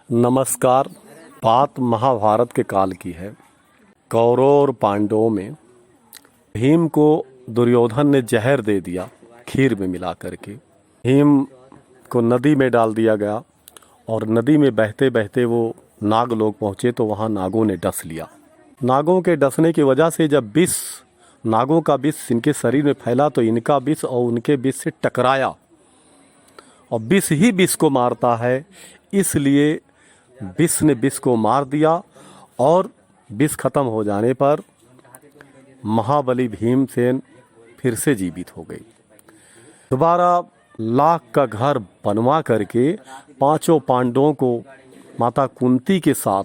नमस्कार। बात महाभारत के काल की है। कौरव और पांडवों में भीम को दुर्योधन ने जहर दे दिया खीर में मिला करके। भीम को नदी में डाल दिया गया और नदी में बहते बहते वो नाग लोग पहुँचे तो वहाँ नागों ने डस लिया। नागों के डसने की वजह से जब विष, नागों का विष इनके शरीर में फैला तो इनका विष और उनके विष से टकराया और विष ही विष को मारता है, इसलिए विष ने विष को मार दिया और विष खत्म हो जाने पर महाबली भीमसेन फिर से जीवित हो गई। दोबारा लाख का घर बनवा करके पांचों पांडवों को माता कुंती के साथ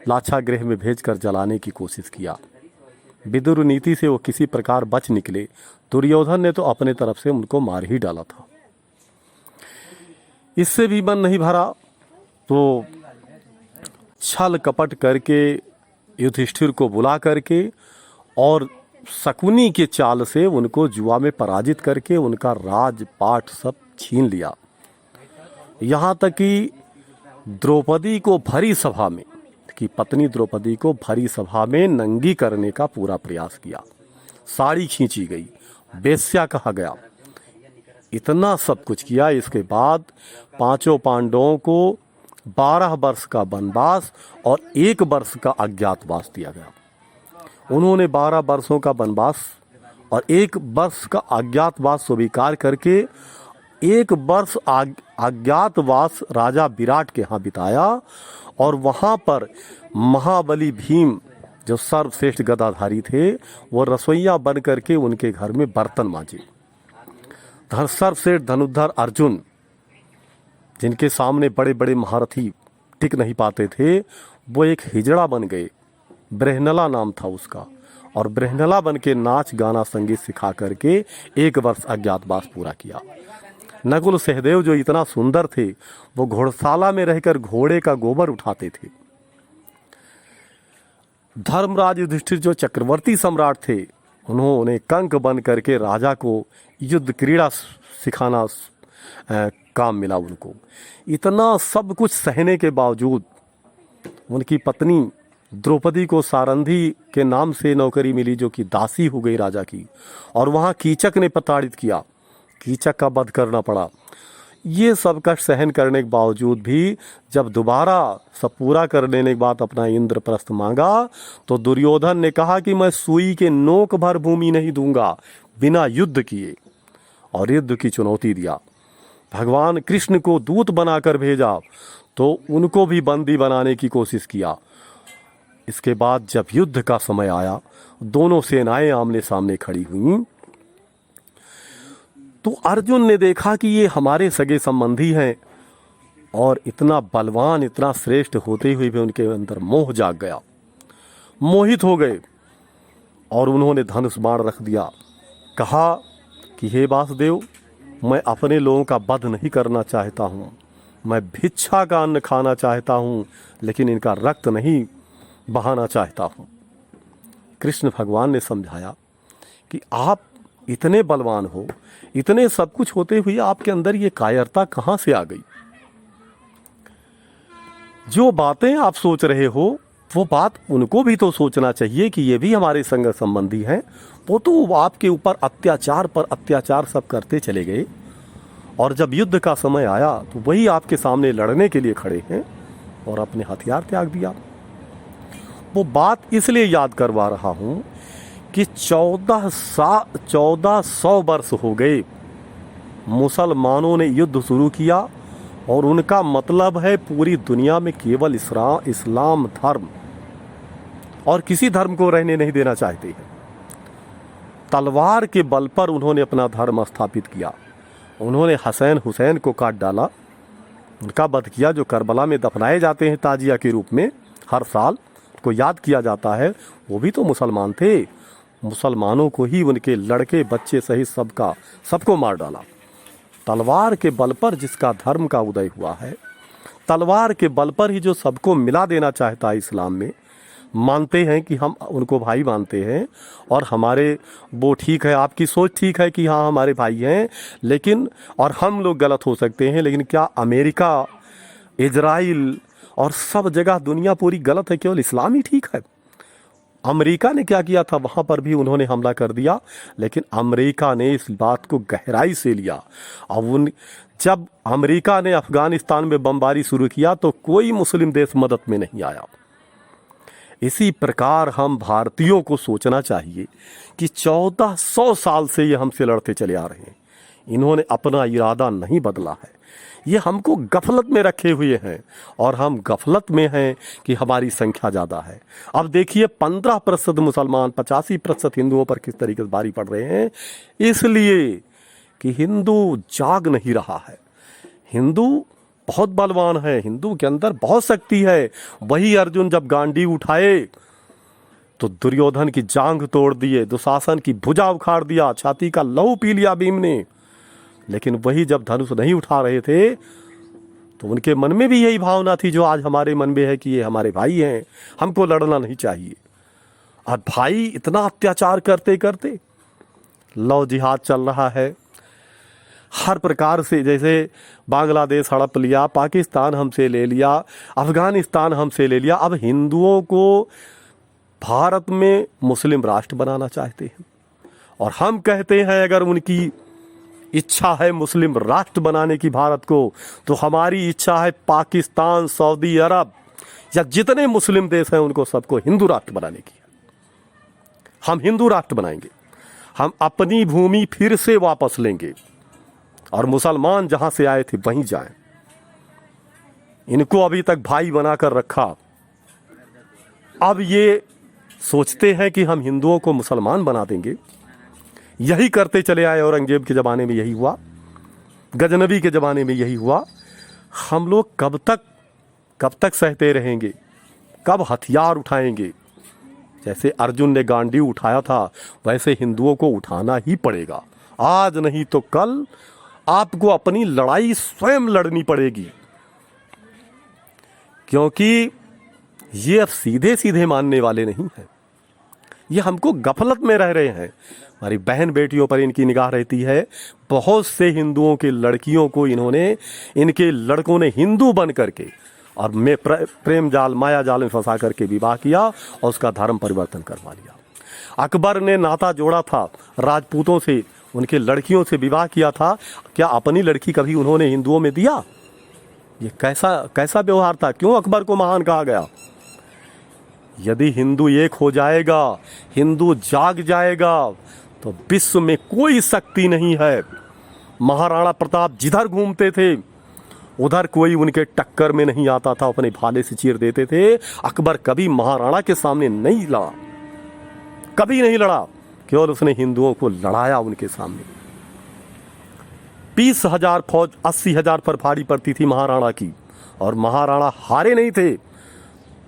लाक्षागृह में भेजकर जलाने की कोशिश किया। विदुर नीति से वो किसी प्रकार बच निकले। दुर्योधन ने तो अपने तरफ से उनको मार ही डाला था। इससे भी मन नहीं भरा तो छल कपट करके युधिष्ठिर को बुला करके और शकुनी के चाल से उनको जुआ में पराजित करके उनका राजपाट सब छीन लिया। यहाँ तक कि द्रौपदी को भरी सभा में, कि पत्नी द्रौपदी को भरी सभा में नंगी करने का पूरा प्रयास किया। साड़ी खींची गई, वेश्या कहा गया, इतना सब कुछ किया। इसके बाद पांचों पांडवों को 12 वर्ष का वनवास और 1 वर्ष का अज्ञातवास दिया गया। उन्होंने 12 वर्षों का वनवास और 1 वर्ष का अज्ञातवास स्वीकार करके 1 वर्ष अज्ञातवास राजा विराट के यहाँ बिताया और वहाँ पर महाबली भीम जो सर्वश्रेष्ठ गदाधारी थे वो रसोइया बन करके उनके घर में बर्तन मांजे। सर्वश्रेष्ठ धनुर्धर अर्जुन, जिनके सामने बड़े बड़े महारथी टिक नहीं पाते थे, वो एक हिजड़ा बन गए। ब्रहनला नाम था उसका, और ब्रहनला बन के नाच गाना संगीत सिखा करके 1 वर्ष अज्ञातवास पूरा किया। नकुल सहदेव जो इतना सुंदर थे वो घोड़शाला में रहकर घोड़े का गोबर उठाते थे। धर्मराज युधिष्ठिर जो चक्रवर्ती सम्राट थे, उन्होंने कंक बन करके राजा को युद्ध क्रीड़ा सिखाना काम मिला उनको। इतना सब कुछ सहने के बावजूद उनकी पत्नी द्रौपदी को सारंधी के नाम से नौकरी मिली, जो कि दासी हो गई राजा की, और वहाँ कीचक ने प्रताड़ित किया, कीचक का वध करना पड़ा। ये सब कष्ट सहन करने के बावजूद भी जब दोबारा सब पूरा कर लेने के बाद अपना इंद्रप्रस्थ मांगा तो दुर्योधन ने कहा कि मैं सुई के नोक भर भूमि नहीं दूंगा बिना युद्ध किए, और युद्ध की चुनौती दिया। भगवान कृष्ण को दूत बनाकर भेजा तो उनको भी बंदी बनाने की कोशिश किया। इसके बाद जब युद्ध का समय आया, दोनों सेनाएं आमने सामने खड़ी हुई, तो अर्जुन ने देखा कि ये हमारे सगे संबंधी हैं और इतना बलवान, इतना श्रेष्ठ होते हुए भी उनके अंदर मोह जाग गया। मोहित हो गए और उन्होंने धनुष बाण रख दिया। कहा कि हे वासुदेव, मैं अपने लोगों का वध नहीं करना चाहता हूँ, मैं भिक्षा का अन्न खाना चाहता हूँ, लेकिन इनका रक्त नहीं बहाना चाहता हूँ। कृष्ण भगवान ने समझाया कि आप इतने बलवान हो, इतने सब कुछ होते हुए आपके अंदर ये कायरता कहाँ से आ गई? जो बातें आप सोच रहे हो वो बात उनको भी तो सोचना चाहिए कि ये भी हमारे संग संबंधी हैं। वो तो आपके ऊपर अत्याचार पर अत्याचार सब करते चले गए, और जब युद्ध का समय आया तो वही आपके सामने लड़ने के लिए खड़े हैं और अपने हथियार त्याग दिया। वो बात इसलिए याद करवा रहा हूँ कि 1400 वर्ष हो गए मुसलमानों ने युद्ध शुरू किया, और उनका मतलब है पूरी दुनिया में केवल इस्लाम धर्म और किसी धर्म को रहने नहीं देना चाहते हैं। तलवार के बल पर उन्होंने अपना धर्म स्थापित किया। उन्होंने हसैन हुसैन को काट डाला, उनका वध किया, जो करबला में दफनाए जाते हैं ताजिया के रूप में, हर साल को याद किया जाता है। वो भी तो मुसलमान थे। मुसलमानों को ही उनके लड़के बच्चे सहित सबको मार डाला। तलवार के बल पर जिसका धर्म का उदय हुआ है, तलवार के बल पर ही जो सबको मिला देना चाहता है इस्लाम में, मानते हैं कि हम उनको भाई मानते हैं और हमारे वो ठीक है, आपकी सोच ठीक है कि हाँ हमारे भाई हैं, लेकिन और हम लोग गलत हो सकते हैं, लेकिन क्या अमेरिका इजराइल और सब जगह दुनिया पूरी गलत है, केवल इस्लाम ही ठीक है। अमेरिका ने क्या किया था, वहाँ पर भी उन्होंने हमला कर दिया, लेकिन अमेरिका ने इस बात को गहराई से लिया। अब जब अमेरिका ने अफगानिस्तान में बमबारी शुरू किया तो कोई मुस्लिम देश मदद में नहीं आया। इसी प्रकार हम भारतीयों को सोचना चाहिए कि 1400 साल से ये हमसे लड़ते चले आ रहे हैं, इन्होंने अपना इरादा नहीं बदला है। ये हमको गफलत में रखे हुए हैं और हम गफलत में हैं कि हमारी संख्या ज़्यादा है। अब देखिए 15% मुसलमान 85% हिंदुओं पर किस तरीके से भारी पड़ रहे हैं, इसलिए कि हिंदू जाग नहीं रहा है। हिंदू बहुत बलवान है, हिंदू के अंदर बहुत शक्ति है। वही अर्जुन जब गांडीव उठाए तो दुर्योधन की जांघ तोड़ दिए, दुशासन की भुजा उखाड़ दिया, छाती का लहू पी लिया भीम ने। लेकिन वही जब धनुष नहीं उठा रहे थे तो उनके मन में भी यही भावना थी जो आज हमारे मन में है कि ये हमारे भाई हैं, हमको लड़ना नहीं चाहिए। और भाई इतना अत्याचार करते करते लव जिहाद चल रहा है हर प्रकार से। जैसे बांग्लादेश हड़प लिया, पाकिस्तान हमसे ले लिया, अफगानिस्तान हमसे ले लिया। अब हिंदुओं को भारत में मुस्लिम राष्ट्र बनाना चाहते हैं और हम कहते हैं अगर उनकी इच्छा है मुस्लिम राष्ट्र बनाने की भारत को, तो हमारी इच्छा है पाकिस्तान, सऊदी अरब या जितने मुस्लिम देश हैं उनको सबको हिंदू राष्ट्र बनाने की। हम हिंदू राष्ट्र बनाएंगे, हम अपनी भूमि फिर से वापस लेंगे और मुसलमान जहां से आए थे वहीं जाएं। इनको अभी तक भाई बनाकर रखा, अब ये सोचते हैं कि हम हिंदुओं को मुसलमान बना देंगे। यही करते चले आए, औरंगजेब के ज़माने में यही हुआ, गजनबी के ज़माने में यही हुआ। हम लोग कब तक सहते रहेंगे, कब हथियार उठाएंगे? जैसे अर्जुन ने गांडीव उठाया था वैसे हिंदुओं को उठाना ही पड़ेगा। आज नहीं तो कल आपको अपनी लड़ाई स्वयं लड़नी पड़ेगी, क्योंकि ये अब सीधे सीधे मानने वाले नहीं हैं। ये हमको गफलत में रह रहे हैं। हमारी बहन बेटियों पर इनकी निगाह रहती है। बहुत से हिंदुओं के लड़कियों को इनके लड़कों ने हिंदू बन करके और मैं प्रेम जाल माया जाल में फंसा करके विवाह किया और उसका धर्म परिवर्तन करवा लिया। अकबर ने नाता जोड़ा था राजपूतों से, उनके लड़कियों से विवाह किया था। क्या अपनी लड़की कभी उन्होंने हिंदुओं में दिया? ये कैसा व्यवहार था? क्यों अकबर को महान कहा गया? यदि हिंदू एक हो जाएगा, हिंदू जाग जाएगा, तो विश्व में कोई शक्ति नहीं है। महाराणा प्रताप जिधर घूमते थे उधर कोई उनके टक्कर में नहीं आता था, अपने भाले से चीर देते थे। अकबर कभी महाराणा के सामने नहीं लड़ा, कभी नहीं लड़ा, केवल उसने हिंदुओं को लड़ाया उनके सामने। 20,000 फौज 80,000 पर भारी पड़ती थी महाराणा की, और महाराणा हारे नहीं थे।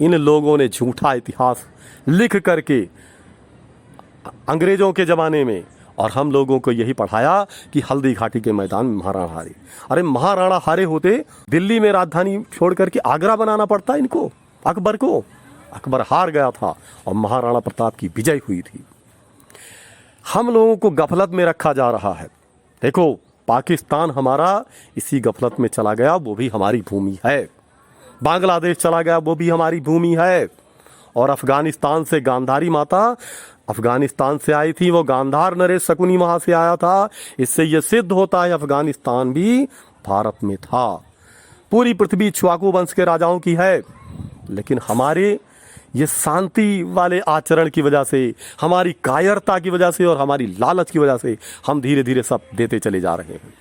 इन लोगों ने झूठा इतिहास लिख करके अंग्रेजों के ज़माने में और हम लोगों को यही पढ़ाया कि हल्दी घाटी के मैदान में महाराणा हारे। अरे महाराणा हारे होते दिल्ली में राजधानी छोड़ करके आगरा बनाना पड़ता इनको, अकबर को। अकबर हार गया था और महाराणा प्रताप की विजय हुई थी। हम लोगों को गफलत में रखा जा रहा है। देखो पाकिस्तान हमारा इसी गफलत में चला गया, वो भी हमारी भूमि है। बांग्लादेश चला गया, वो भी हमारी भूमि है। और अफगानिस्तान से गांधारी माता अफगानिस्तान से आई थी, वो गांधार नरेश शकुनी वहां से आया था। इससे यह सिद्ध होता है अफगानिस्तान भी भारत में था। पूरी पृथ्वी इक्ष्वाकु वंश के राजाओं की है, लेकिन हमारे ये शांति वाले आचरण की वजह से, हमारी कायरता की वजह से और हमारी लालच की वजह से हम धीरे धीरे सब देते चले जा रहे हैं।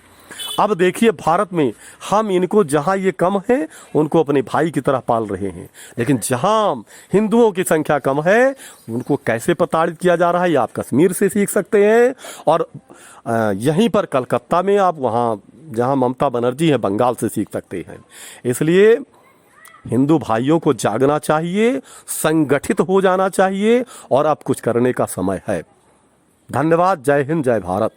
अब देखिए भारत में हम इनको जहां ये कम है उनको अपने भाई की तरह पाल रहे हैं, लेकिन जहां हिंदुओं की संख्या कम है उनको कैसे प्रताड़ित किया जा रहा है, ये आप कश्मीर से सीख सकते हैं। और यहीं पर कलकत्ता में आप वहां जहां ममता बनर्जी है बंगाल से सीख सकते हैं। इसलिए हिंदू भाइयों को जागना चाहिए, संगठित हो जाना चाहिए और अब कुछ करने का समय है। धन्यवाद। जय हिंद, जय भारत।